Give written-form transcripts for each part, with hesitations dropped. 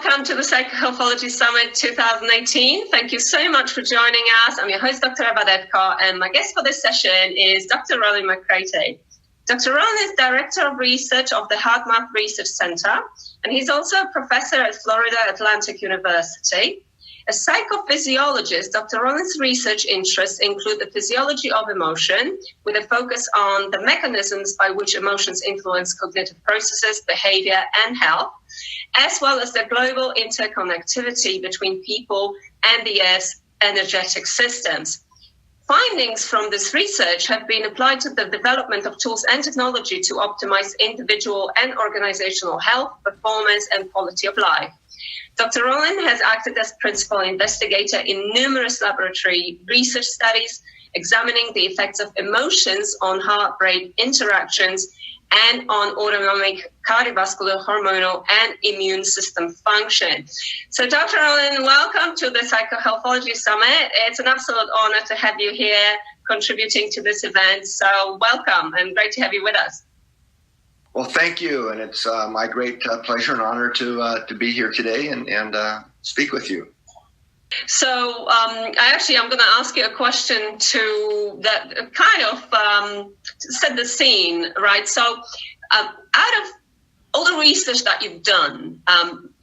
welcome to the Psychohealthology Summit 2018. Thank you so much for joining us. I'm your host, Dr. Eva Detko, and my guest for this session is Dr. Rollin McCraty. Dr. Rollin is Director of Research of the HeartMath Research Center, and he's also a professor at Florida Atlantic University. As psychophysiologist, Dr. Rollin's research interests include the physiology of emotion, with a focus on the mechanisms by which emotions influence cognitive processes, behavior, and health, as well as the global interconnectivity between people and the Earth's energetic systems. Findings from this research have been applied to the development of tools and technology to optimize individual and organizational health, performance, and quality of life. Dr. Rollin has acted as principal investigator in numerous laboratory research studies, examining the effects of emotions on heart-brain interactions and on autonomic, cardiovascular, hormonal, and immune system function. So Dr. Rollin, welcome to the Psychohealthology Summit. It's an absolute honor to have you here contributing to this event. So welcome, and great to have you with us. Well, thank you, and it's my great pleasure and honor to be here today and speak with you. So I'm going to ask you a question that kind of set the scene, right? So out of all the research that you've done,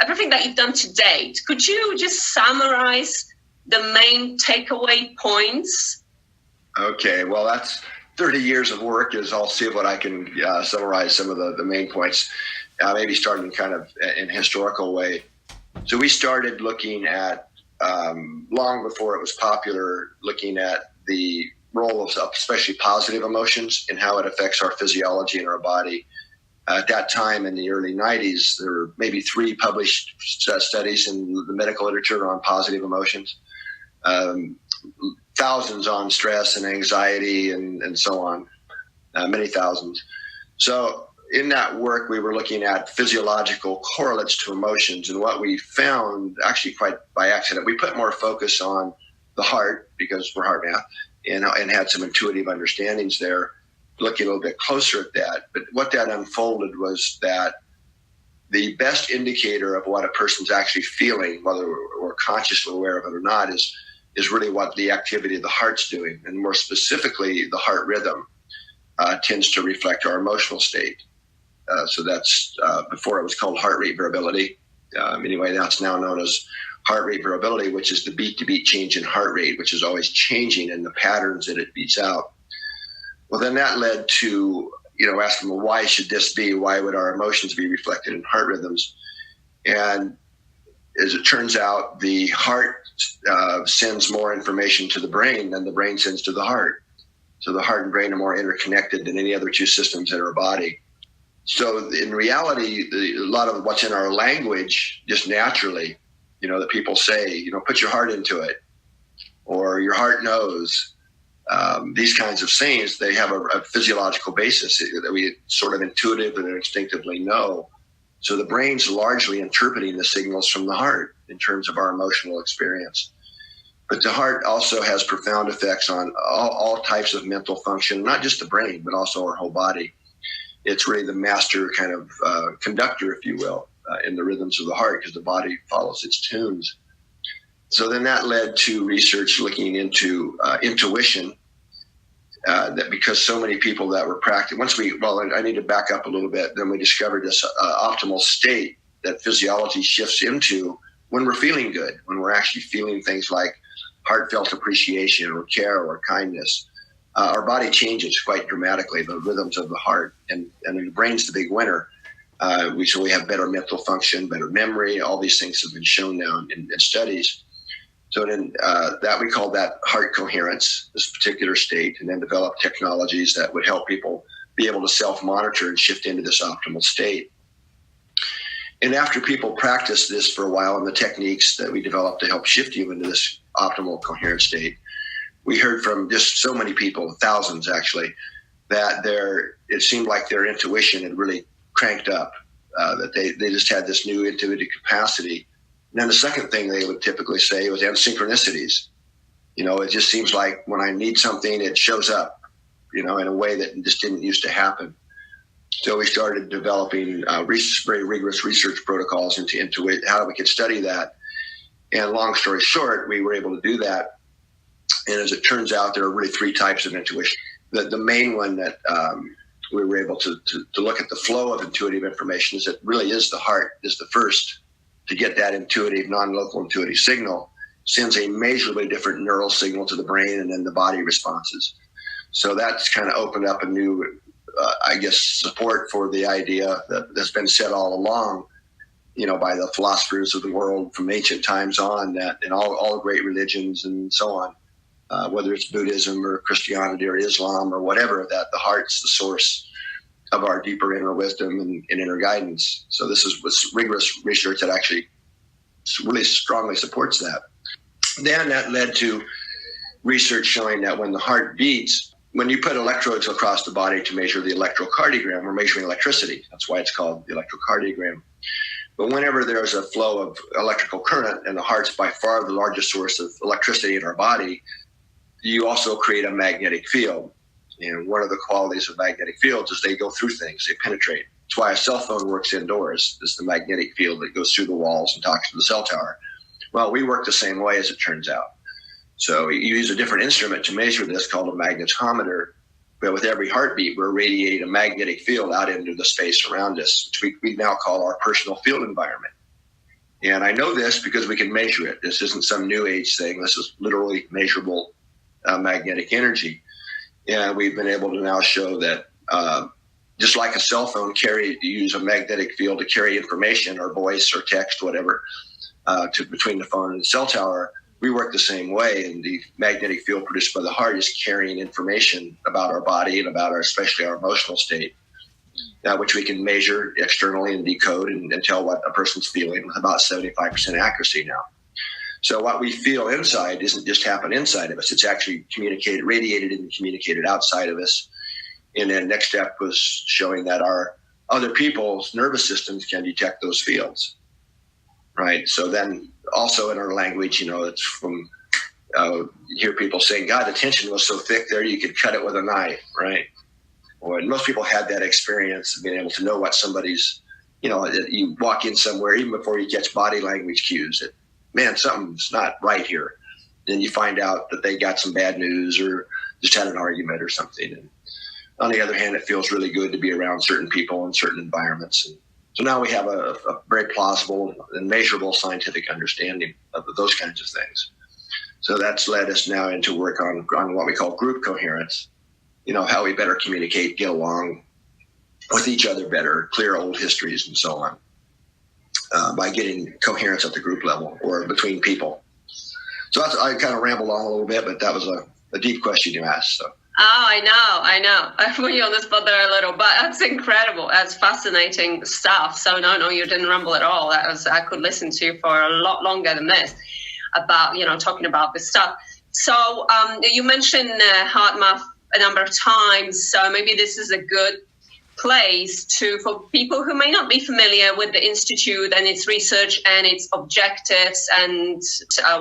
everything that you've done to date, could you just summarize the main takeaway points? Okay, well, that's 30 years of work. I'll see what I can summarize some of the main points, maybe starting kind of in a historical way. So we started looking at, long before it was popular, looking at the role of especially positive emotions and how it affects our physiology and our body. At that time in the early 90s, there were maybe 3 published studies in the medical literature on positive emotions, thousands on stress and anxiety and so on, many thousands. So in that work, we were looking at physiological correlates to emotions. And what we found, actually quite by accident, we put more focus on the heart because we're HeartMath and had some intuitive understandings there, looking a little bit closer at that. But what that unfolded was that the best indicator of what a person's actually feeling, whether we're consciously aware of it or not, is really what the activity of the heart's doing. And more specifically, the heart rhythm tends to reflect our emotional state. So that's before it was called heart rate variability. Anyway, that's now known as heart rate variability, which is the beat-to-beat change in heart rate, which is always changing in the patterns that it beats out. Well, then that led to, asking, well, why should this be? Why would our emotions be reflected in heart rhythms? And as it turns out, the heart sends more information to the brain than the brain sends to the heart. So the heart and brain are more interconnected than any other 2 systems in our body. So in reality, a lot of what's in our language, just naturally, that people say, put your heart into it, or your heart knows. These kinds of sayings, they have a physiological basis that we sort of intuitively and instinctively know. So the brain's largely interpreting the signals from the heart in terms of our emotional experience. But the heart also has profound effects on all types of mental function, not just the brain, but also our whole body. It's really the master kind of conductor, if you will, in the rhythms of the heart, because the body follows its tunes. So then that led to research looking into intuition, that because so many people that were practicing, I need to back up a little bit, then we discovered this optimal state that physiology shifts into when we're feeling good, when we're actually feeling things like heartfelt appreciation or care or kindness. Our body changes quite dramatically, the rhythms of the heart, and the brain's the big winner. We have better mental function, better memory. All these things have been shown now in studies. So then that we call that heart coherence, this particular state, and then develop technologies that would help people be able to self-monitor and shift into this optimal state. And after people practice this for a while and the techniques that we developed to help shift you into this optimal coherent state, we heard from just so many people, thousands actually, that it seemed like their intuition had really cranked up, that they just had this new intuitive capacity. And then the second thing they would typically say was synchronicities. It just seems like when I need something, it shows up, in a way that just didn't used to happen. So we started developing very rigorous research protocols into how we could study that. And long story short, we were able to do that. And as it turns out, there are really three types of intuition. The main one that we were able to look at the flow of intuitive information is that really is the heart is the first to get that intuitive, non-local intuitive signal, sends a measurably different neural signal to the brain, and then the body responses. So that's kind of opened up a new, support for the idea that's been said all along, by the philosophers of the world from ancient times on, that in all great religions and so on, whether it's Buddhism or Christianity or Islam or whatever, that the heart's the source of our deeper inner wisdom and inner guidance. So this is rigorous research that actually really strongly supports that. Then that led to research showing that when the heart beats, when you put electrodes across the body to measure the electrocardiogram, we're measuring electricity. That's why it's called the electrocardiogram. But whenever there's a flow of electrical current, and the heart's by far the largest source of electricity in our body, you also create a magnetic field. And one of the qualities of magnetic fields is they go through things, they penetrate. That's why a cell phone works indoors. It's the magnetic field that goes through the walls and talks to the cell tower. Well, we work the same way, as it turns out. So you use a different instrument to measure this called a magnetometer. But with every heartbeat, we're radiating a magnetic field out into the space around us, which we now call our personal field environment. And I know this because we can measure it. This isn't some new age thing. This is literally measurable magnetic energy. And we've been able to now show that just like a cell phone you use a magnetic field to carry information or voice or text, whatever, between the phone and the cell tower, we work the same way. And the magnetic field produced by the heart is carrying information about our body and about especially our emotional state, which we can measure externally and decode and tell what a person's feeling with about 75% accuracy now. So what we feel inside doesn't just happen inside of us. It's actually radiated and communicated outside of us. And then next step was showing that our other people's nervous systems can detect those fields, right? So then also in our language, it's from, you hear people saying, God, the tension was so thick there, you could cut it with a knife, right? And most people had that experience of being able to know what somebody's, you walk in somewhere, even before you catch body language cues, that, man, something's not right here. Then you find out that they got some bad news or just had an argument or something. And on the other hand, it feels really good to be around certain people in certain environments. And so now we have a very plausible and measurable scientific understanding of those kinds of things. So that's led us now into work on what we call group coherence, how we better communicate, get along with each other better, clear old histories and so on. By getting coherence at the group level or between people. So I kind of rambled on a little bit, but that was a deep question you asked. So. Oh, I know. I put you on the spot there a little, but that's incredible. That's fascinating stuff. So no, you didn't ramble at all. I could listen to you for a lot longer than this about, talking about this stuff. So you mentioned HeartMath a number of times. So maybe this is a good place for people who may not be familiar with the Institute and its research and its objectives and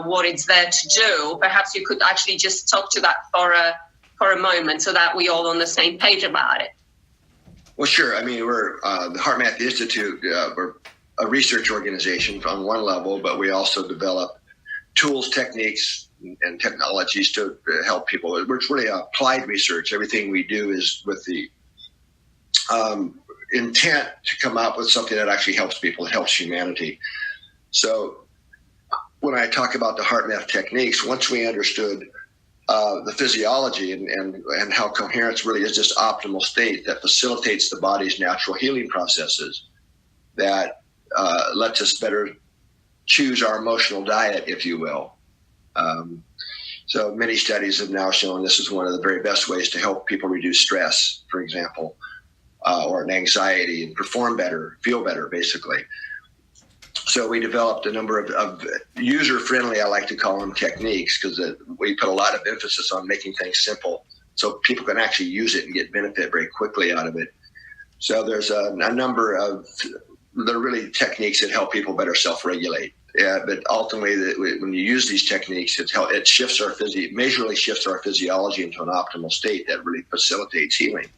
what it's there to do. Perhaps you could actually just talk to that for a moment so that we're all on the same page about it. Well, sure. I mean, we're the HeartMath Institute. We're a research organization on one level, but we also develop tools, techniques, and technologies to help people. It's really applied research. Everything we do is with the intent to come up with something that actually helps people, it helps humanity. So when I talk about the HeartMath techniques, once we understood the physiology and how coherence really is this optimal state that facilitates the body's natural healing processes, that lets us better choose our emotional diet, if you will. So many studies have now shown this is one of the very best ways to help people reduce stress, for example, or an anxiety, and perform better, feel better, basically. So we developed a number of user-friendly, I like to call them, techniques, because we put a lot of emphasis on making things simple so people can actually use it and get benefit very quickly out of it. So there's a number of, they're really techniques that help people better self-regulate. But ultimately, when you use these techniques, it shifts measurably shifts our physiology into an optimal state that really facilitates healing.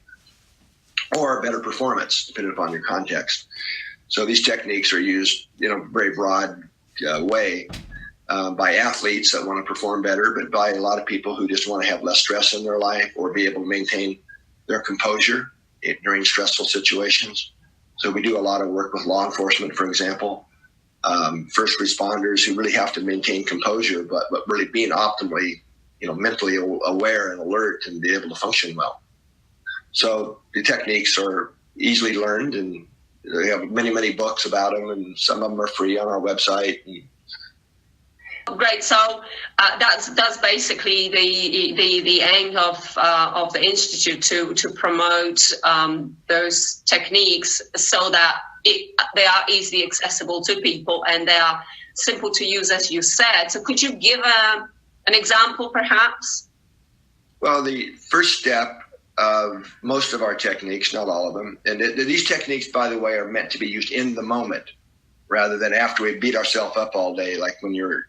or better performance, depending upon your context. So these techniques are used in a very broad way by athletes that want to perform better, but by a lot of people who just want to have less stress in their life or be able to maintain their composure during stressful situations. So we do a lot of work with law enforcement, for example, first responders who really have to maintain composure, but really being optimally, mentally aware and alert and be able to function well. So the techniques are easily learned, and we have many, many books about them, and some of them are free on our website. Great. So that's basically the aim of the Institute to promote those techniques so that they are easily accessible to people and they are simple to use, as you said. So could you give an example, perhaps? Well, the first step of most of our techniques, not all of them, and these techniques, by the way, are meant to be used in the moment, rather than after we beat ourselves up all day, like when you're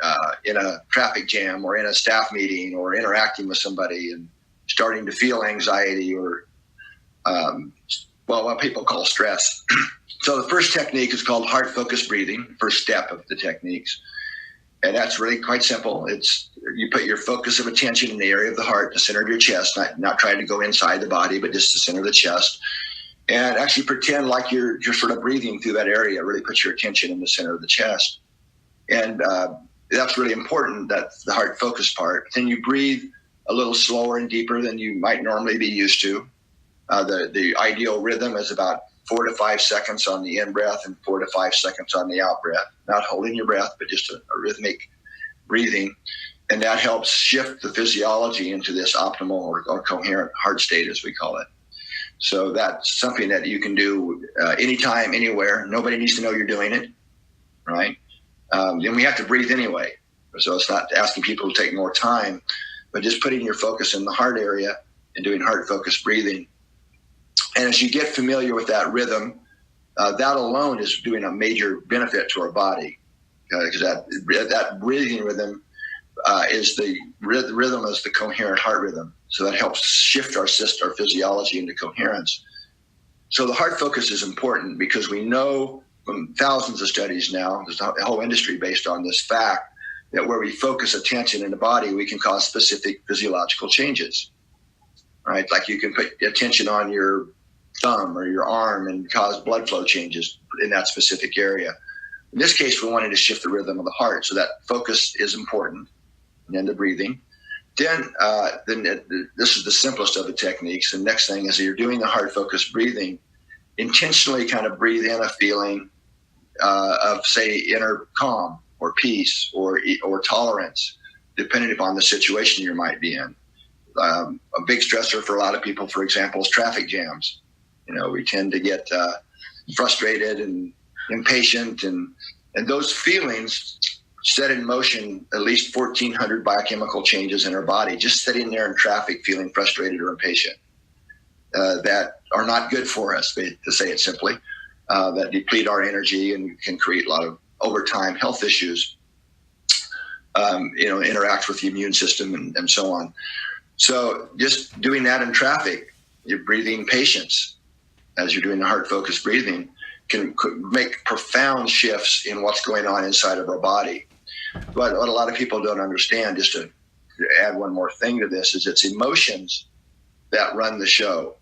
in a traffic jam or in a staff meeting or interacting with somebody and starting to feel anxiety or, what people call stress. So the first technique is called heart-focused breathing, first step of the techniques. And that's really quite simple. It's you put your focus of attention in the area of the heart, the center of your chest, not trying to go inside the body, but just the center of the chest. And actually pretend like you're sort of breathing through that area. Really put your attention in the center of the chest. And that's really important, that's the heart focus part. Then you breathe a little slower and deeper than you might normally be used to. The ideal rhythm is about 4 to 5 seconds on the in breath and 4 to 5 seconds on the out breath. Not holding your breath, but just a rhythmic breathing. And that helps shift the physiology into this optimal or coherent heart state, as we call it. So that's something that you can do anytime, anywhere. Nobody needs to know you're doing it, right? And we have to breathe anyway. So it's not asking people to take more time, but just putting your focus in the heart area and doing heart-focused breathing. And as you get familiar with that rhythm, that alone is doing a major benefit to our body, because that breathing rhythm is the rhythm is the coherent heart rhythm. So that helps shift our physiology into coherence. So the heart focus is important because we know from thousands of studies now, there's a whole industry based on this fact, that where we focus attention in the body, we can cause specific physiological changes, right? Like you can put attention on your thumb or your arm and cause blood flow changes in that specific area. In this case, we wanted to shift the rhythm of the heart. So that focus is important. And then the breathing. Then this is the simplest of the techniques. The next thing is you're doing the heart-focused breathing. Intentionally kind of breathe in a feeling of, say, inner calm or peace or tolerance, depending upon the situation you might be in. A big stressor for a lot of people, for example, is traffic jams. We tend to get frustrated and impatient, and those feelings set in motion at least 1,400 biochemical changes in our body, just sitting there in traffic feeling frustrated or impatient, that are not good for us, to say it simply, that deplete our energy and can create a lot of, over time, health issues, interact with the immune system and so on. So just doing that in traffic, you're breathing patience as you're doing the heart-focused breathing can make profound shifts in what's going on inside of our body. But what a lot of people don't understand, just to add one more thing to this, is it's emotions that run the show,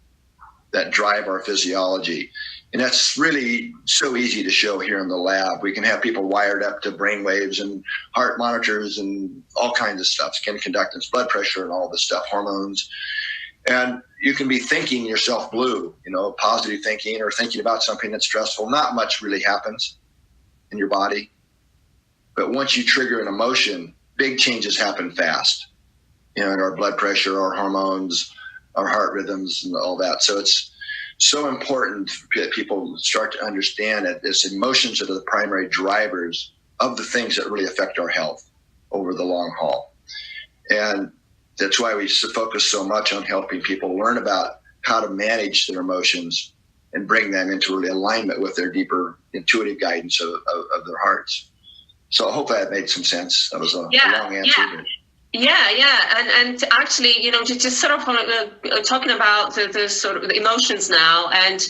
that drive our physiology. And that's really so easy to show here in the lab. We can have people wired up to brain waves and heart monitors and all kinds of stuff, skin conductance, blood pressure and all this stuff, hormones. And you can be thinking yourself blue, positive thinking or thinking about something that's stressful. Not much really happens in your body. But once you trigger an emotion, big changes happen fast. In our blood pressure, our hormones, our heart rhythms, and all that. So it's so important that people start to understand that it's emotions that are the primary drivers of the things that really affect our health over the long haul. And that's why we focus so much on helping people learn about how to manage their emotions and bring them into really alignment with their deeper intuitive guidance of their hearts. So I hope that made some sense. That was a long answer. Yeah. And actually, just sort of talking about the sort of the emotions now, and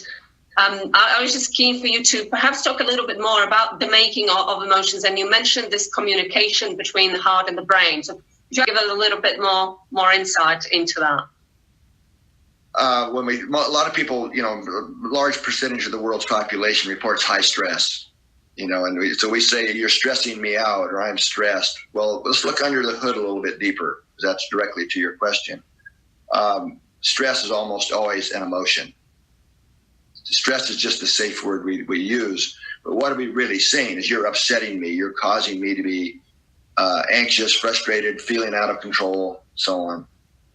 I was just keen for you to perhaps talk a little bit more about the making of emotions. And you mentioned this communication between the heart and the brain. So could you give a little bit more insight into that? A lot of people, a large percentage of the world's population reports high stress. So we say, you're stressing me out, or I'm stressed. Well, let's look under the hood a little bit deeper, because that's directly to your question. Stress is almost always an emotion. Stress is just the safe word we use. But what are we really saying is, you're upsetting me. You're causing me to be anxious, frustrated, feeling out of control, so on.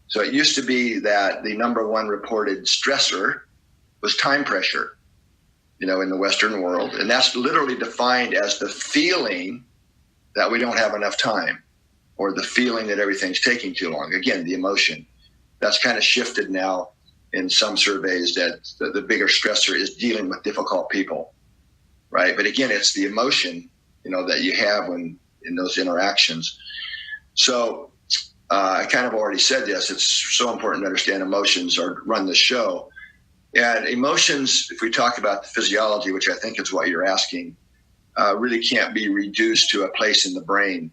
So it used to be that the number one reported stressor was time pressure, in the Western world. And that's literally defined as the feeling that we don't have enough time, or the feeling that everything's taking too long. Again, the emotion. That's kind of shifted now in some surveys, that the bigger stressor is dealing with difficult people, right? But again, it's the emotion, that you have in those interactions. So I kind of already said this. It's so important to understand emotions or run the show. And emotions, if we talk about the physiology, which I think is what you're asking, really can't be reduced to a place in the brain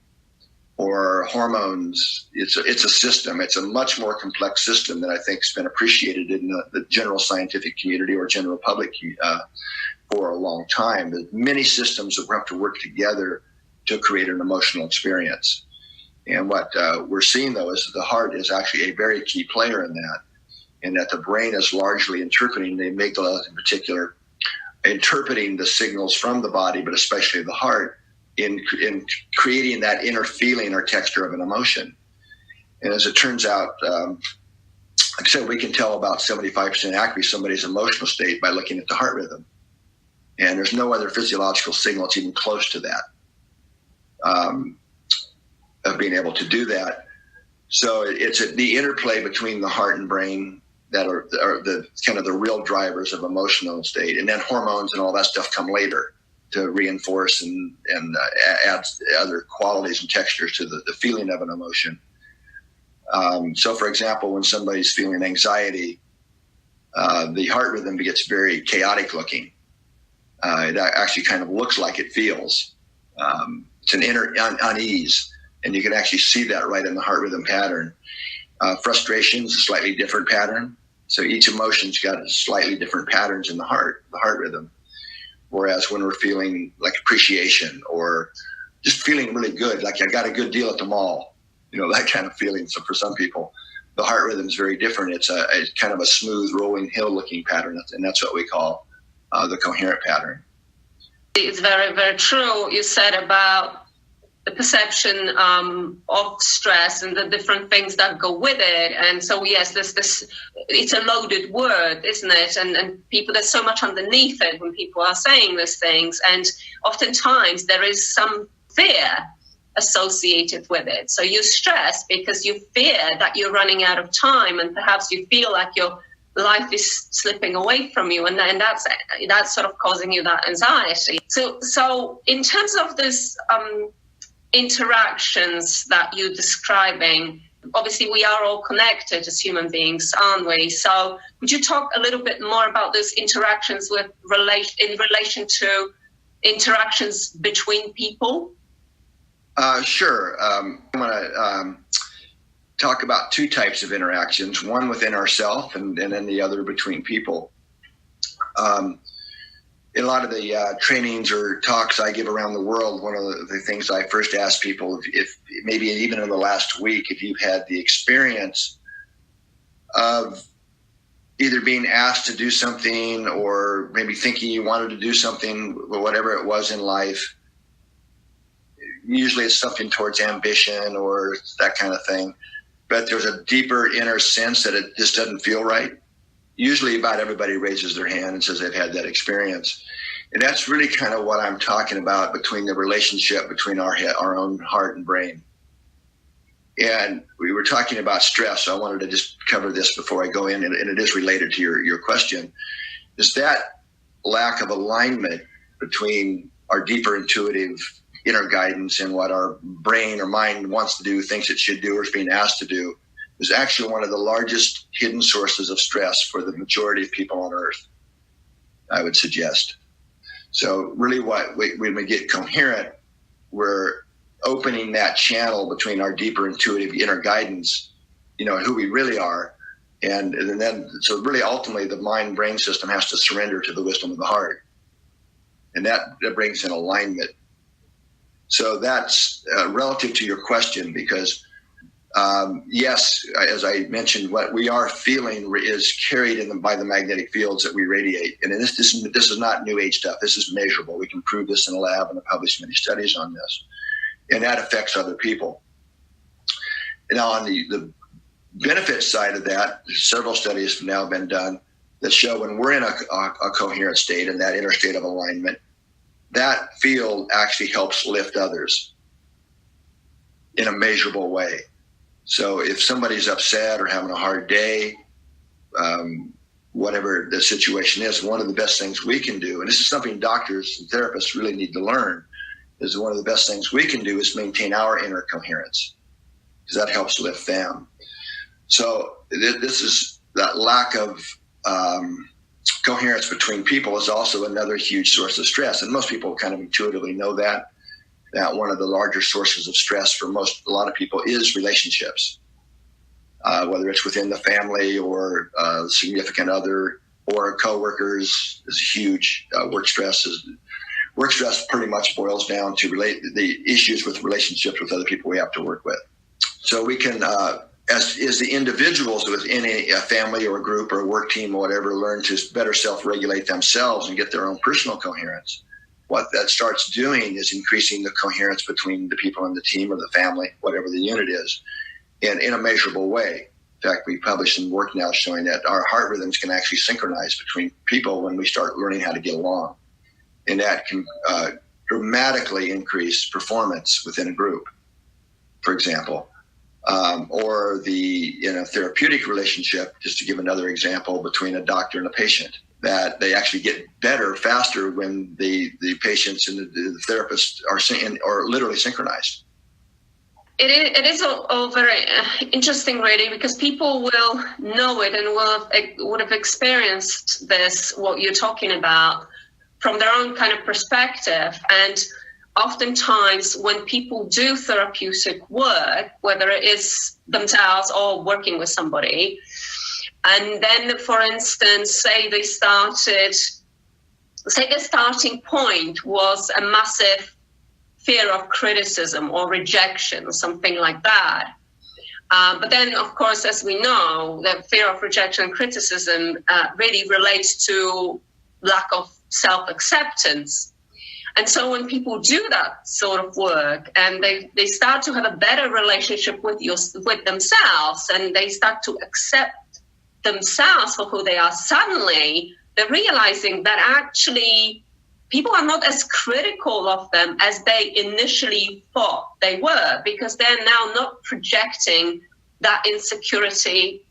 or hormones. It's a system. It's a much more complex system that I think has been appreciated in the general scientific community or general public for a long time. There's many systems that have to work together to create an emotional experience. And what we're seeing, though, is that the heart is actually a very key player in that. And that the brain is largely interpreting, the amygdala in particular, interpreting the signals from the body, but especially the heart, in creating that inner feeling or texture of an emotion. And as it turns out, like I said, we can tell about 75% accuracy somebody's emotional state by looking at the heart rhythm. And there's no other physiological signal that's even close to that, of being able to do that. So it's the interplay between the heart and brain that are the kind of the real drivers of emotional state. And then hormones and all that stuff come later to reinforce and add other qualities and textures to the feeling of an emotion. So for example, when somebody's feeling anxiety, the heart rhythm gets very chaotic looking. It actually kind of looks like it feels. It's an inner unease, and you can actually see that right in the heart rhythm pattern. Frustration is a slightly different pattern. So each emotion's got slightly different patterns in the heart rhythm. Whereas when we're feeling like appreciation or just feeling really good, like I got a good deal at the mall, that kind of feeling. So for some people, the heart rhythm is very different. It's kind of a smooth rolling hill looking pattern. And that's what we call the coherent pattern. It's very, very true. You said about the perception of stress and the different things that go with it. And so, yes, this it's a loaded word, isn't it? And people, there's so much underneath it when people are saying these things. And oftentimes there is some fear associated with it. So you stress because you fear that you're running out of time, and perhaps you feel like your life is slipping away from you, and that's sort of causing you that anxiety. So in terms of this interactions that you're describing, obviously we are all connected as human beings, aren't we? So would you talk a little bit more about those interactions in relation to interactions between people? Sure. I'm going to talk about two types of interactions, one within ourselves and then the other between people. In a lot of the trainings or talks I give around the world, one of the things I first ask people, if maybe even in the last week, if you've had the experience of either being asked to do something or maybe thinking you wanted to do something, whatever it was in life. Usually it's something towards ambition or that kind of thing. But there's a deeper inner sense that it just doesn't feel right. Usually about everybody raises their hand and says they've had that experience. And that's really kind of what I'm talking about between the relationship between our own heart and brain. And we were talking about stress, so I wanted to just cover this before I go in, and it is related to your question, is that lack of alignment between our deeper intuitive inner guidance and what our brain or mind wants to do, thinks it should do, or is being asked to do, is actually one of the largest hidden sources of stress for the majority of people on Earth, I would suggest. So really when we get coherent, we're opening that channel between our deeper intuitive inner guidance, who we really are. And then, so really ultimately the mind brain system has to surrender to the wisdom of the heart. And that brings in alignment. So that's relative to your question, because yes, as I mentioned, what we are feeling is carried by the magnetic fields that we radiate. And this is not new age stuff. This is measurable. We can prove this in a lab and have published many studies on this. And that affects other people. Now, on the benefit side of that, several studies have now been done that show when we're in a coherent state, in that inner state of alignment, that field actually helps lift others in a measurable way. So if somebody's upset or having a hard day, whatever the situation is, one of the best things we can do, and this is something doctors and therapists really need to learn, is one of the best things we can do is maintain our inner coherence, because that helps lift them. So this is that lack of coherence between people is also another huge source of stress. And most people kind of intuitively know that one of the larger sources of stress for a lot of people is relationships, whether it's within the family or significant other or coworkers is huge. Work stress pretty much boils down to the issues with relationships with other people we have to work with. So we can, as the individuals within a family or a group or a work team or whatever, learn to better self-regulate themselves and get their own personal coherence. What that starts doing is increasing the coherence between the people in the team or the family, whatever the unit is, in a measurable way. In fact, we published some work now showing that our heart rhythms can actually synchronize between people when we start learning how to get along. And that can dramatically increase performance within a group, for example. Or the therapeutic relationship, just to give another example, between a doctor and a patient, that they actually get better faster when the patients and the therapist are literally synchronized. It is all very interesting, really, because people will know it and would have experienced this, what you're talking about, from their own kind of perspective. And oftentimes when people do therapeutic work, whether it is themselves or working with somebody, and then, for instance, say the starting point was a massive fear of criticism or rejection or something like that. But then, of course, as we know, the fear of rejection and criticism really relates to lack of self-acceptance. And so when people do that sort of work and they start to have a better relationship with themselves, and they start to accept themselves for who they are, suddenly they're realizing that actually people are not as critical of them as they initially thought they were, because they're now not projecting that insecurity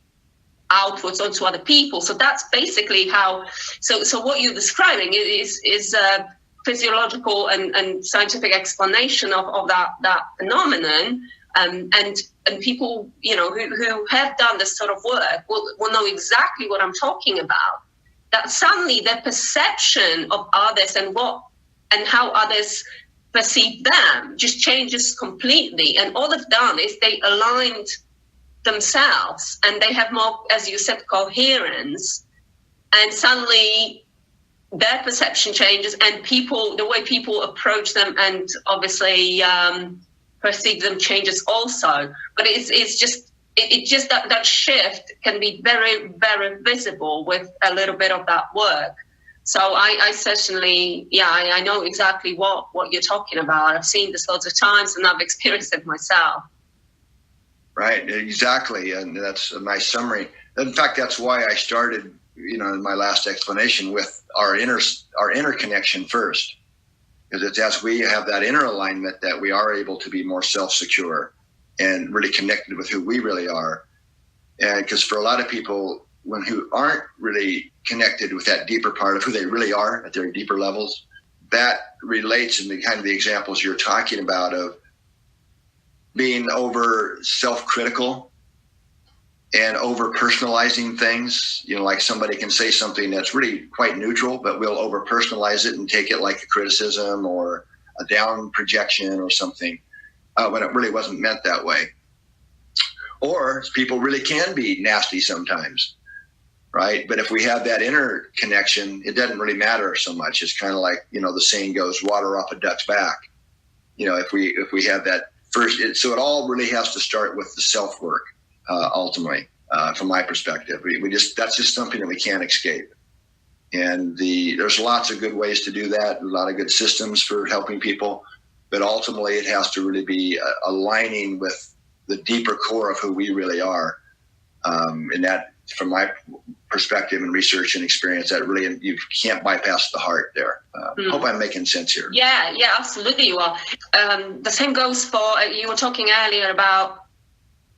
outwards onto other people. So that's basically how, so what you're describing is a physiological and scientific explanation of that phenomenon. And people, who have done this sort of work will know exactly what I'm talking about. That suddenly their perception of others and how others perceive them just changes completely. And all they've done is they aligned themselves, and they have more, as you said, coherence. And suddenly their perception changes, and the way people approach them and obviously perceive them changes also. But it's just that shift can be very, very visible with a little bit of that work. So I certainly, I know exactly what you're talking about. I've seen this lots of times and I've experienced it myself. Right, exactly. And that's a nice summary. In fact, that's why I started, in my last explanation with our inner connection first. Because it's as we have that inner alignment that we are able to be more self-secure and really connected with who we really are. And because for a lot of people, who aren't really connected with that deeper part of who they really are at their deeper levels, that relates in the kind of the examples you're talking about of being over self-critical and over personalizing things. Like somebody can say something that's really quite neutral, but we'll over personalize it and take it like a criticism or a down projection or something, when it really wasn't meant that way. Or people really can be nasty sometimes, right? But if we have that inner connection, it doesn't really matter so much. It's kind of like, the saying goes, water off a duck's back. If we have that first, so it all really has to start with the self-work, ultimately, from my perspective. That's just something that we can't escape. And there's lots of good ways to do that, a lot of good systems for helping people, but ultimately it has to really be aligning with the deeper core of who we really are. And that, from my perspective and research and experience, that really, you can't bypass the heart there. Hope I'm making sense here. Yeah, absolutely you are. The same goes for, you were talking earlier about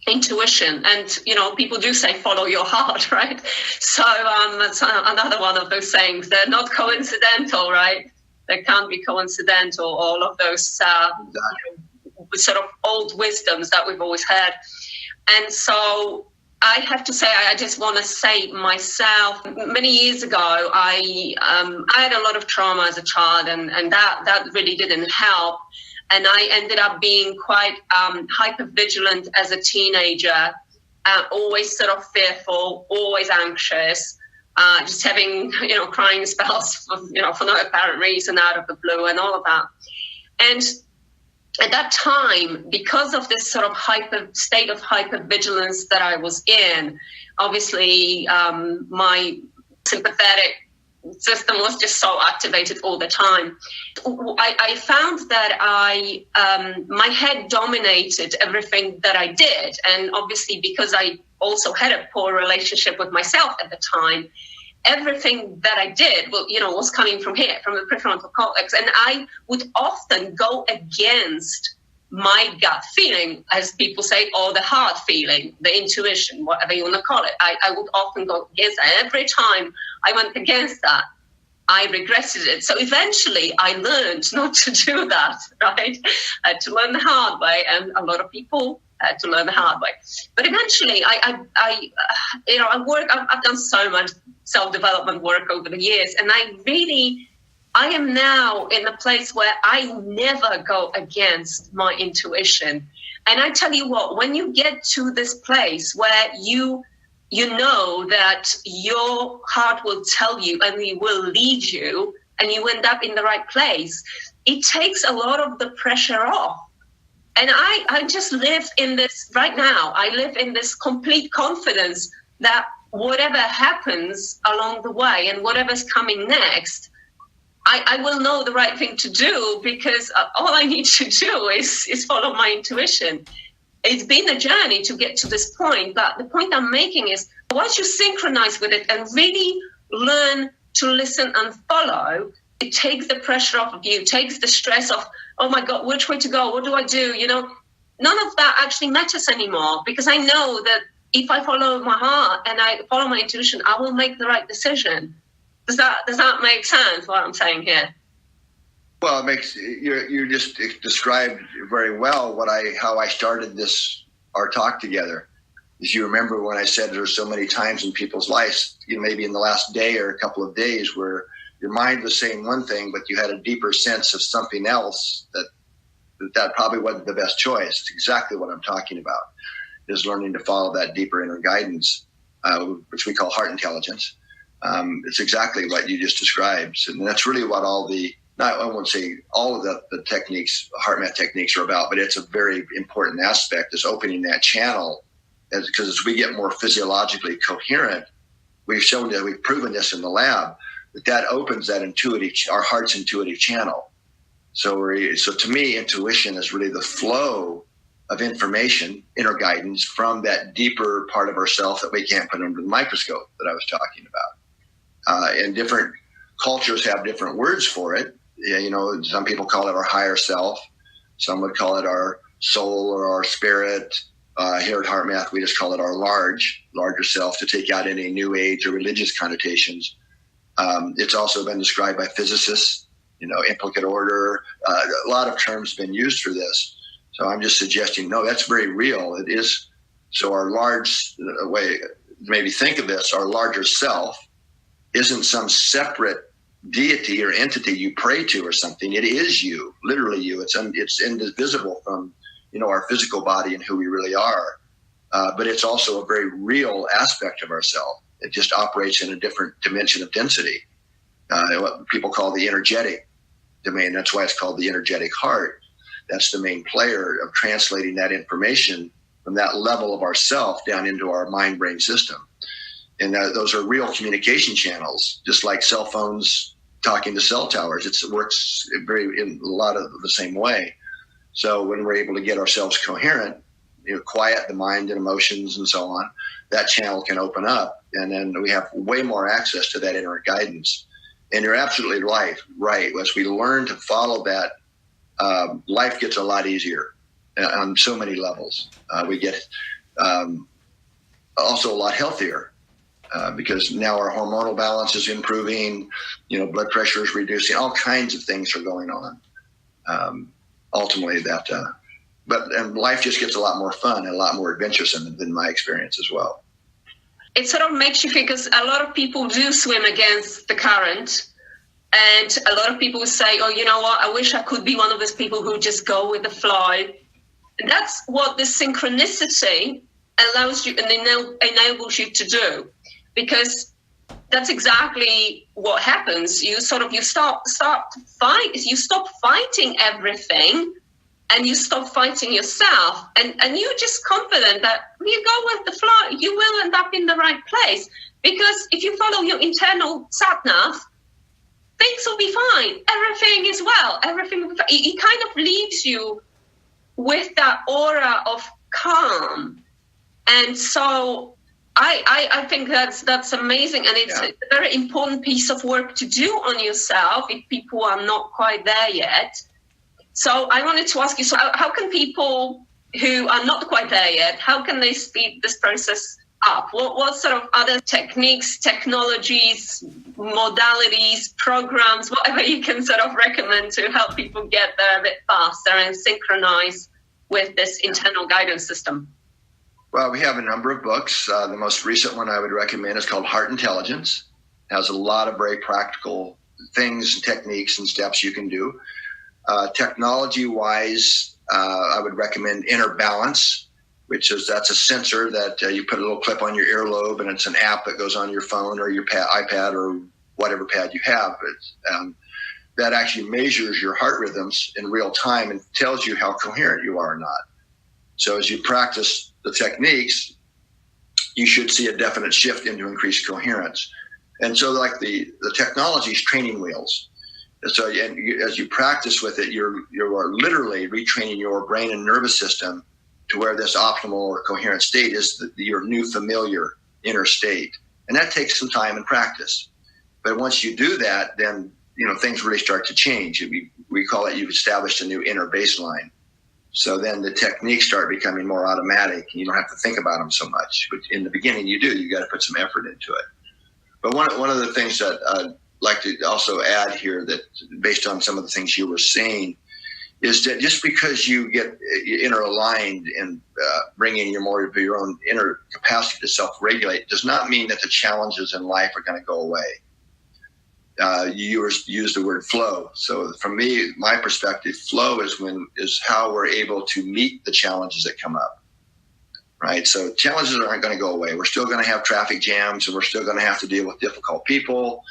intuition, and people do say follow your heart, right? So that's another one of those sayings. They're not coincidental, right? They can't be coincidental, all of those sort of old wisdoms that we've always had. And so I have to say, I just want to say myself, many years ago, I had a lot of trauma as a child, and that really didn't help. And I ended up being quite hypervigilant as a teenager, always sort of fearful, always anxious, just having, crying spells for no apparent reason out of the blue and all of that. And at that time, because of this sort of state of hypervigilance that I was in, obviously my sympathetic system was just so activated all the time. I found that my head dominated everything that I did. And obviously, because I also had a poor relationship with myself at the time, everything that I did, was coming from here, from the prefrontal cortex. And I would often go against my gut feeling, as people say, or the heart feeling, the intuition, whatever you want to call it. I would often go against that. Every time I went against that, I regretted it. So eventually I learned not to do that, right? I had to learn the hard way, and a lot of people had to learn the hard way. But eventually I've done so much self-development work over the years, and I am now in a place where I never go against my intuition. And I tell you what, when you get to this place where you know that your heart will tell you and it will lead you, and you end up in the right place, it takes a lot of the pressure off. And I just live in this right now. I live in this complete confidence that whatever happens along the way and whatever's coming next, I will know the right thing to do, because all I need to do is follow my intuition. It's been a journey to get to this point, but the point I'm making is, once you synchronize with it and really learn to listen and follow, it takes the pressure off of you, takes the stress of, oh my God, which way to go? What do I do? None of that actually matters anymore, because I know that if I follow my heart and I follow my intuition, I will make the right decision. Does that make sense, what I'm saying here? Well, it makes, you just described very well how I started our talk together. As you remember when I said there's so many times in people's lives, maybe in the last day or a couple of days, where your mind was saying one thing, but you had a deeper sense of something else that probably wasn't the best choice. It's exactly what I'm talking about, is learning to follow that deeper inner guidance, which we call heart intelligence. It's exactly what you just described. And that's really what I won't say all of the techniques, HeartMath techniques are about, but it's a very important aspect, is opening that channel. Because as we get more physiologically coherent, we've proven this in the lab, that opens that our heart's intuitive channel. So to me, intuition is really the flow of information, inner guidance, from that deeper part of ourself that we can't put under the microscope that I was talking about. And different cultures have different words for it. Some people call it our higher self. Some would call it our soul or our spirit. Here at HeartMath, we just call it our larger self, to take out any new age or religious connotations. It's also been described by physicists implicate order. A lot of terms have been used for this. So I'm just suggesting, no, that's very real. It is. So our large way, maybe think of this, our larger self isn't some separate deity or entity you pray to or something. It is you, literally you. It's indivisible from, our physical body and who we really are. But it's also a very real aspect of ourself. It just operates in a different dimension of density. What people call the energetic domain. That's why it's called the energetic heart. That's the main player of translating that information from that level of ourself down into our mind-brain system. And those are real communication channels, just like cell phones talking to cell towers. It works in a lot of the same way. So when we're able to get ourselves coherent, quiet the mind and emotions and so on, that channel can open up, and then we have way more access to that inner guidance. And you're absolutely right. As we learn to follow that, life gets a lot easier on so many levels. We get also a lot healthier because now our hormonal balance is improving, blood pressure is reducing, all kinds of things are going on. Ultimately and life just gets a lot more fun and a lot more adventurous than my experience as well. It sort of makes you think, because a lot of people do swim against the current, and a lot of people say, oh, you know what, I wish I could be one of those people who just go with the flow. And that's what the synchronicity allows you and enables you to do, because that's exactly what happens. You stop fighting everything, and you stop fighting yourself, and you're just confident that you go with the flow, you will end up in the right place. Because if you follow your internal sat-nav, things will be fine. Everything is well. It kind of leaves you with that aura of calm. And so I think that's amazing, and it's a very important piece of work to do on yourself if people are not quite there yet. So I wanted to ask you, so how can people who are not quite there yet, how can they speed this process up? What sort of other techniques, technologies, modalities, programs, whatever you can sort of recommend to help people get there a bit faster and synchronize with this internal guidance system? Well, we have a number of books. The most recent one I would recommend is called Heart Intelligence. It has a lot of very practical things, techniques, and steps you can do. Technology-wise, I would recommend Inner Balance, that's a sensor that you put a little clip on your earlobe, and it's an app that goes on your phone or your iPad or whatever pad you have. That actually measures your heart rhythms in real time and tells you how coherent you are or not. So as you practice the techniques, you should see a definite shift into increased coherence. And so like the technology is training wheels. So as you practice with it, you are literally retraining your brain and nervous system to where this optimal or coherent state is your new familiar inner state. And that takes some time and practice. But once you do that, then things really start to change. We call it, you've established a new inner baseline. So then the techniques start becoming more automatic. You don't have to think about them so much. But in the beginning, you do. You got to put some effort into it. But one of the things that I'd like to also add here, that based on some of the things you were saying, is that just because you get inner aligned and bringing more of your own inner capacity to self-regulate does not mean that the challenges in life are going to go away. You used the word flow. So from me, my perspective, flow is how we're able to meet the challenges that come up, right? So challenges aren't going to go away. We're still going to have traffic jams, and we're still going to have to deal with difficult people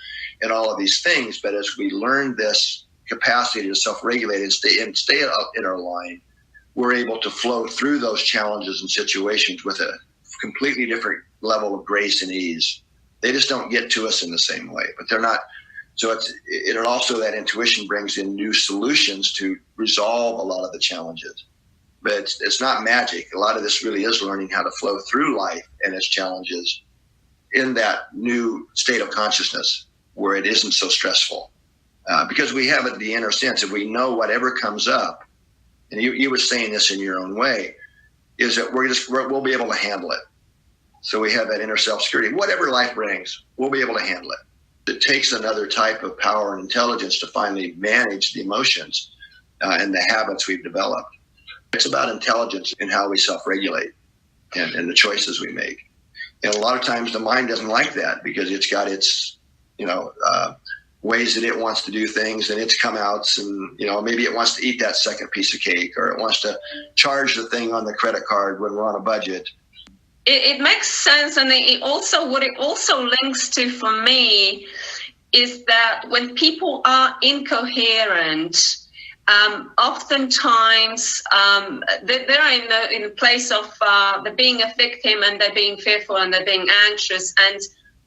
and all of these things. But as we learn this capacity to self-regulate and stay up in our line, we're able to flow through those challenges and situations with a completely different level of grace and ease. They just don't get to us in the same way, but they're not. So it also, that intuition brings in new solutions to resolve a lot of the challenges. But it's not magic. A lot of this really is learning how to flow through life and its challenges in that new state of consciousness where it isn't so stressful. Because we have the inner sense, if we know whatever comes up, and you were saying this in your own way, is that we'll be able to handle it. So we have that inner self-security. Whatever life brings, we'll be able to handle it. It takes another type of power and intelligence to finally manage the emotions and the habits we've developed. It's about intelligence in how we self-regulate and the choices we make. And a lot of times the mind doesn't like that because it's got its, ways that it wants to do things and its come outs, and, maybe it wants to eat that second piece of cake, or it wants to charge the thing on the credit card when we're on a budget. It makes sense. And what it also links to for me is that when people are incoherent, oftentimes they're in the place of they're being a victim, and they're being fearful, and they're being anxious. And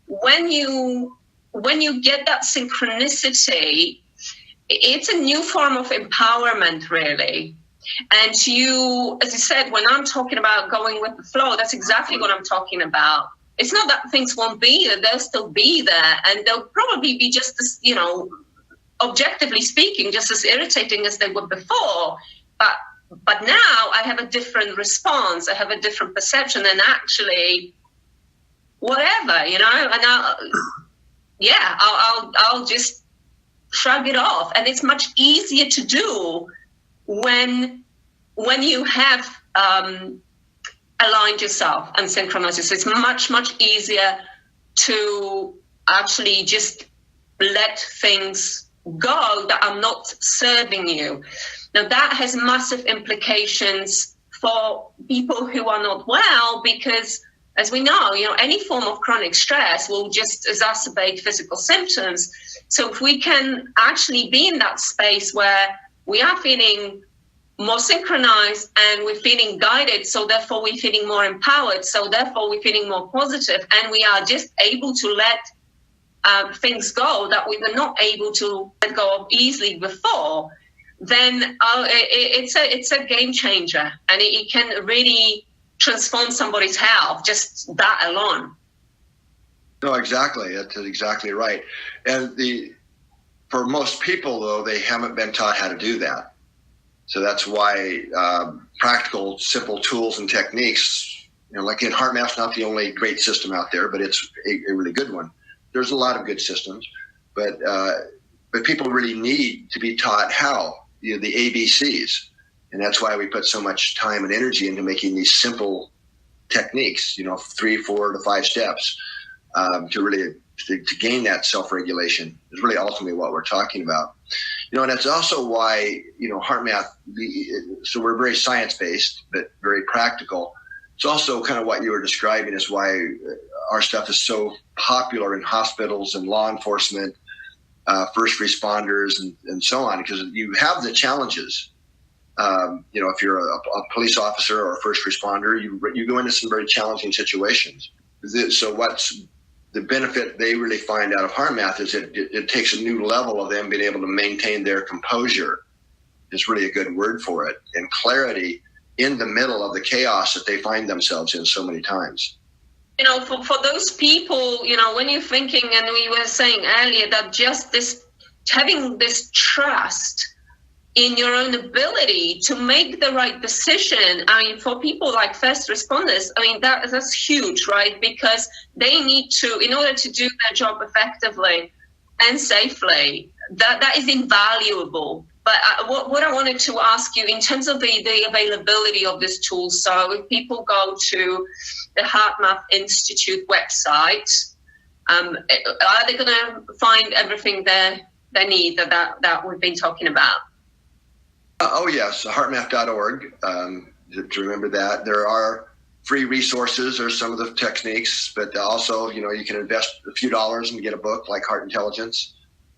when you get that synchronicity, it's a new form of empowerment, really. And you, as you said, when I'm talking about going with the flow, that's exactly what I'm talking about. It's not that things won't be there, they'll still be there, and they'll probably be just as, objectively speaking, just as irritating as they were before. But now I have a different response, I have a different perception, and actually, whatever, and I'll just shrug it off. And it's much easier to do when you have aligned yourself and synchronized yourself. It's much, much easier to actually just let things go that are not serving you. Now, that has massive implications for people who are not well, because as we know, any form of chronic stress will just exacerbate physical symptoms. So if we can actually be in that space where we are feeling more synchronized and we're feeling guided, so therefore we're feeling more empowered, so therefore we're feeling more positive, and we are just able to let things go that we were not able to let go of easily before, then it's a game changer, and it can really transform somebody's health, just that alone. No, exactly. That's exactly right. And for most people, though, they haven't been taught how to do that. So that's why practical, simple tools and techniques, like in HeartMath's not the only great system out there, but it's a really good one. There's a lot of good systems, but people really need to be taught how, the ABCs. And that's why we put so much time and energy into making these simple techniques, 3, 4 to 5 steps to really to gain that self-regulation is really ultimately what we're talking about. And that's also why, HeartMath, so we're very science-based, but very practical. It's also kind of what you were describing is why our stuff is so popular in hospitals and law enforcement, first responders, and so on, because you have the challenges. If you're a police officer or a first responder, you go into some very challenging situations. So what's the benefit they really find out of HeartMath is it takes a new level of them being able to maintain their composure. Is really a good word for it, and clarity in the middle of the chaos that they find themselves in so many times. For those people, when you're thinking, and we were saying earlier that just having this trust in your own ability to make the right decision. For people like first responders, that's huge, right? Because they need to, in order to do their job effectively and safely, that is invaluable. But what I wanted to ask you in terms of the availability of this tool, so if people go to the HeartMath Institute website, are they going to find everything they need that we've been talking about? Oh, yes, heartmath.org. To remember that. There are free resources or some of the techniques, but also, you can invest a few dollars and get a book like Heart Intelligence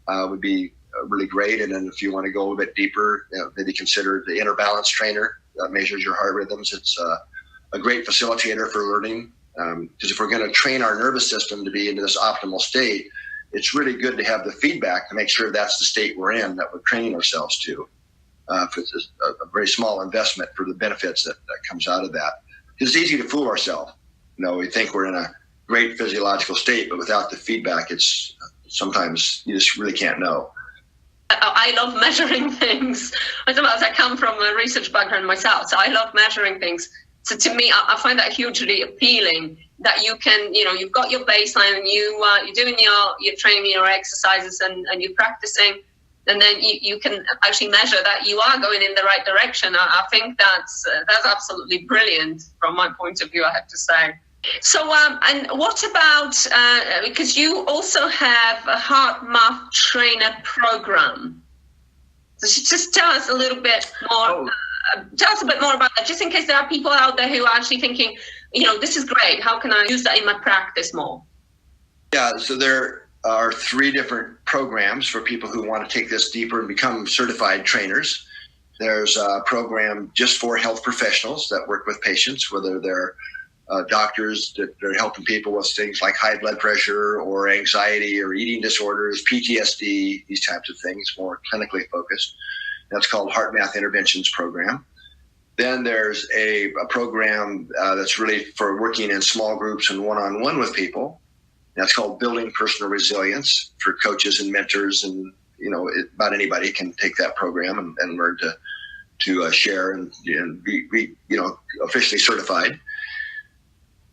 would be really great. And then if you want to go a little bit deeper, maybe consider the Inner Balance Trainer that measures your heart rhythms. It's a great facilitator for learning, because if we're going to train our nervous system to be into this optimal state, it's really good to have the feedback to make sure that's the state we're in, that we're training ourselves to. It's a very small investment for the benefits that comes out of that. It's easy to fool ourselves. We think we're in a great physiological state, but without the feedback, it's sometimes you just really can't know. I love measuring things. I suppose I come from a research background myself, so I love measuring things. So to me, I find that hugely appealing, that you can, you've got your baseline and you're doing your training, your exercises, and you're practicing, and then you can actually measure that you are going in the right direction. I think that's absolutely brilliant from my point of view, I have to say. So, and what about, because you also have a HeartMath trainer program. So just tell us a little bit more. Tell us a bit more about that, just in case there are people out there who are actually thinking, this is great. How can I use that in my practice more? Yeah, so there are 3 different programs for people who want to take this deeper and become certified trainers. There's a program just for health professionals that work with patients, whether they're doctors that are helping people with things like high blood pressure or anxiety or eating disorders, PTSD, these types of things, more clinically focused. That's called HeartMath Interventions Program. Then there's a program that's really for working in small groups and one-on-one with people. That's called Building Personal Resilience for coaches and mentors, and about anybody can take that program and learn to share and be officially certified.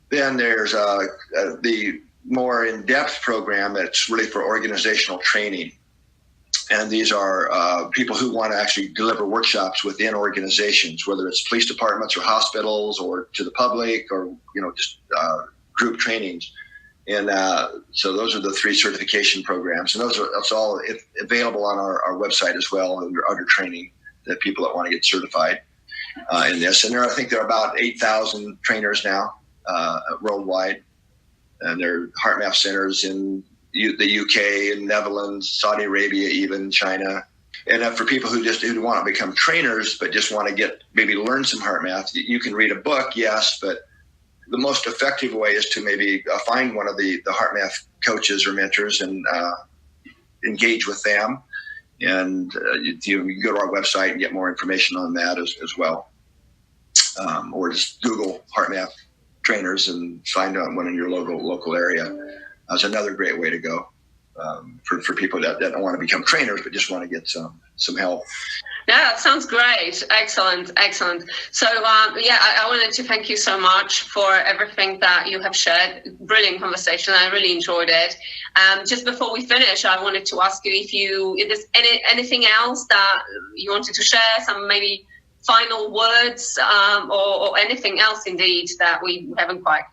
Then there's the more in-depth program that's really for organizational training. And these are people who want to actually deliver workshops within organizations, whether it's police departments or hospitals or to the public or, just group trainings. And so those are the 3 certification programs. And that's all available on our website as well under training, that people that want to get certified in this. And I think there are about 8,000 trainers now worldwide. And there are HeartMath centers in the UK and Netherlands, Saudi Arabia, even China. And for people who want to become trainers, but just want to maybe learn some HeartMath, you can read a book, yes, but the most effective way is to maybe find one of the HeartMath coaches or mentors and engage with them. And you can go to our website and get more information on that as well. Or just Google HeartMath trainers and find one in your local area. That's another great way to go for people that don't want to become trainers but just want to get some help. Yeah, that sounds great. Excellent. So, I wanted to thank you so much for everything that you have shared. Brilliant conversation. I really enjoyed it. Just before we finish, I wanted to ask you if there's anything else that you wanted to share, some maybe final words or anything else indeed that we haven't quite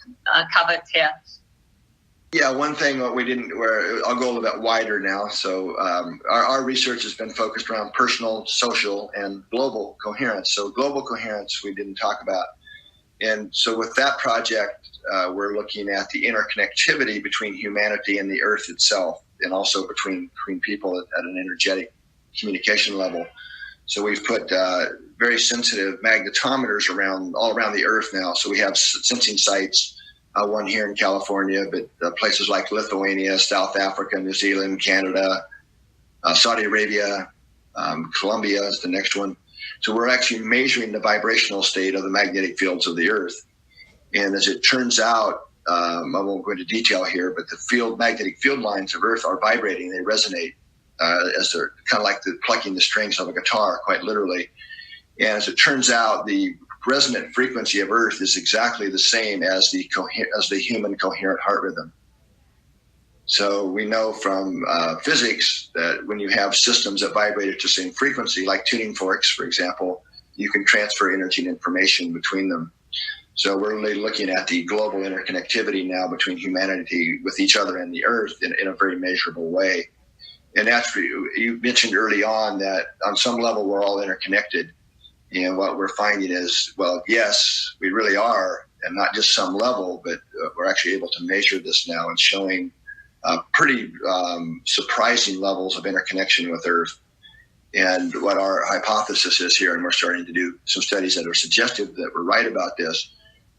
covered here. Yeah, one thing I'll go a little bit wider now. So our research has been focused around personal, social, and global coherence. So global coherence we didn't talk about. And so with that project, we're looking at the interconnectivity between humanity and the earth itself, and also between people at an energetic communication level. So we've put very sensitive magnetometers all around the earth now. So we have sensing sites, one here in California, but places like Lithuania, South Africa, New Zealand, Canada, Saudi Arabia, Colombia is the next one. So we're actually measuring the vibrational state of the magnetic fields of the earth. And as it turns out, I won't go into detail here, but the magnetic field lines of earth are vibrating, they resonate as they're kind of like plucking the strings of a guitar, quite literally. And as it turns out, the resonant frequency of earth is exactly the same as the human coherent heart rhythm. So we know from physics that when you have systems that vibrate at the same frequency, like tuning forks, for example, you can transfer energy and information between them. So we're really looking at the global interconnectivity now between humanity with each other and the earth in a very measurable way. And that's you mentioned early on that on some level we're all interconnected. And what we're finding is, well, yes, we really are, and not just some level, but we're actually able to measure this now and showing pretty surprising levels of interconnection with Earth. And what our hypothesis is here, and we're starting to do some studies that are suggestive that we're right about this,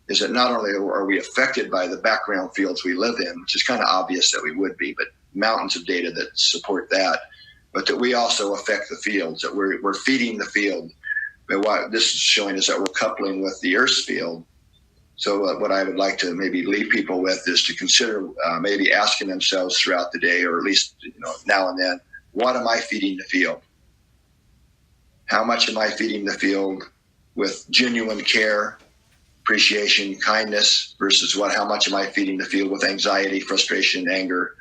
is that not only are we affected by the background fields we live in, which is kind of obvious that we would be, but mountains of data that support that, but that we also affect the fields, that we're feeding the field. But what this is showing is that we're coupling with the Earth's field. So what I would like to maybe leave people with is to consider maybe asking themselves throughout the day, or at least now and then, what am I feeding the field? How much am I feeding the field with genuine care, appreciation, kindness versus how much am I feeding the field with anxiety, frustration, anger,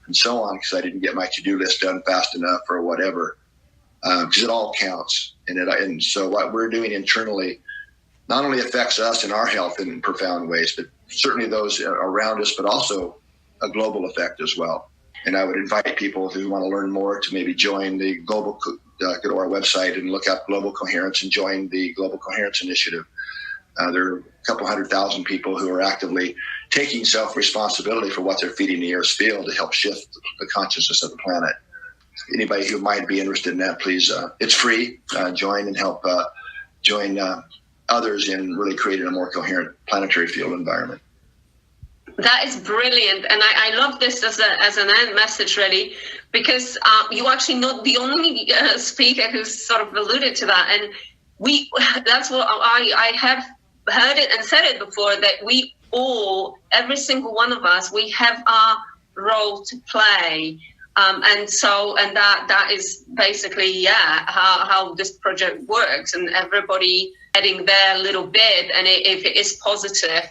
and so on, because I didn't get my to-do list done fast enough or whatever, because it all counts. And so what we're doing internally not only affects us and our health in profound ways, but certainly those around us, but also a global effect as well. And I would invite people who want to learn more to maybe join the global, go to our website and look up Global Coherence and join the Global Coherence Initiative. There are a couple 100,000 people who are actively taking self-responsibility for what they're feeding the Earth's field to help shift the consciousness of the planet. Anybody who might be interested in that, please, it's free. Join and help join others in really creating a more coherent planetary field environment. That is brilliant, and I love this as an end message, really, because you're actually not the only speaker who's sort of alluded to that, and that's what I have heard it and said it before, that we all, every single one of us, we have our role to play. And that is basically, how this project works, and everybody adding their little bit. And if it is positive,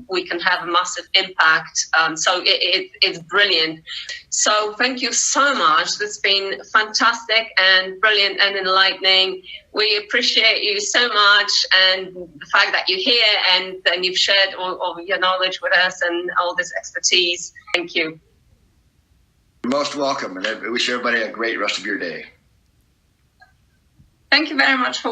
we can have a massive impact. So it's brilliant. So thank you so much. It's been fantastic and brilliant and enlightening. We appreciate you so much, and the fact that you're here and you've shared all your knowledge with us and all this expertise. Thank you. You're most welcome, and I wish everybody a great rest of your day. Thank you very much for